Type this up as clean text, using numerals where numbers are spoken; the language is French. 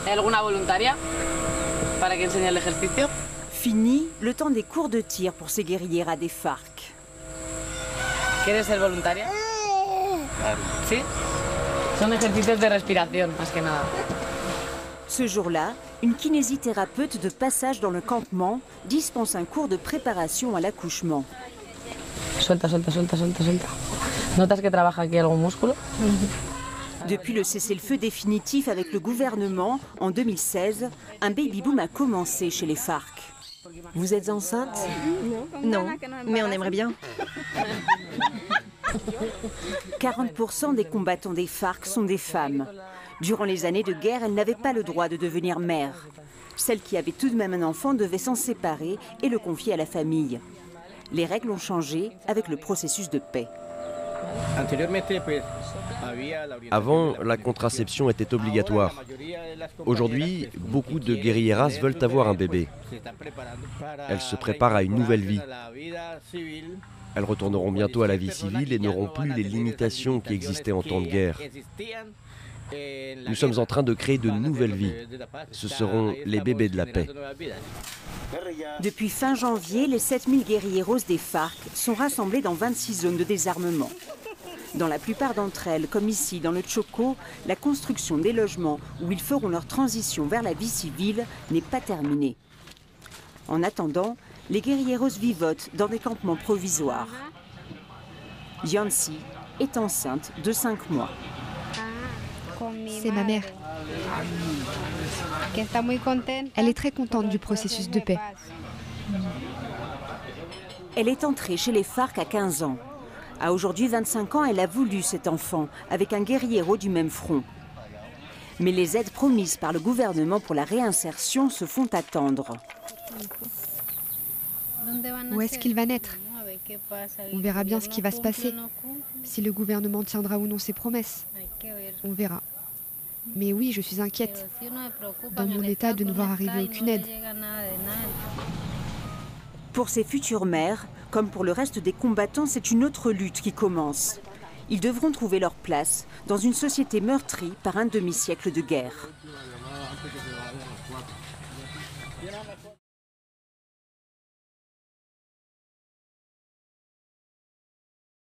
¿Hay alguna voluntaria para que enseñe el ejercicio? Fini le temps des cours de tir pour ces guerrilleras des FARC. ¿Quieres ser voluntaria? ¿Sí? Son ejercicios de respiración, más que nada. Ce jour-là, une kinésithérapeute de passage dans le campement dispense un cours de préparation à l'accouchement. Suelta, suelta, suelta, suelta, suelta. ¿Notas que trabaja aquí algún músculo? Depuis le cessez-le-feu définitif avec le gouvernement, en 2016, un baby-boom a commencé chez les FARC. Vous êtes enceinte? Non, mais on aimerait bien. 40% des combattants des FARC sont des femmes. Durant les années de guerre, elles n'avaient pas le droit de devenir mères. Celle qui avait tout de même un enfant devait s'en séparer et le confier à la famille. Les règles ont changé avec le processus de paix. Avant, la contraception était obligatoire. Aujourd'hui, beaucoup de guerrilleras veulent avoir un bébé. Elles se préparent à une nouvelle vie. Elles retourneront bientôt à la vie civile et n'auront plus les limitations qui existaient en temps de guerre. Nous sommes en train de créer de nouvelles vies. Ce seront les bébés de la paix. Depuis fin janvier, les 7000 guerrilleros des FARC sont rassemblés dans 26 zones de désarmement. Dans la plupart d'entre elles, comme ici dans le Chocó, la construction des logements où ils feront leur transition vers la vie civile n'est pas terminée. En attendant, les guerrilleros vivotent dans des campements provisoires. Yancy est enceinte de 5 mois. C'est ma mère. Elle est très contente du processus de paix. Elle est entrée chez les FARC à 15 ans. À aujourd'hui 25 ans, elle a voulu cet enfant avec un guerriero du même front. Mais les aides promises par le gouvernement pour la réinsertion se font attendre. Où est-ce qu'il va naître? On verra bien ce qui va se passer, si le gouvernement tiendra ou non ses promesses. On verra. Mais oui, je suis inquiète, dans mon état, de ne voir arriver aucune aide. Pour ces futures mères, comme pour le reste des combattants, c'est une autre lutte qui commence. Ils devront trouver leur place dans une société meurtrie par un demi-siècle de guerre.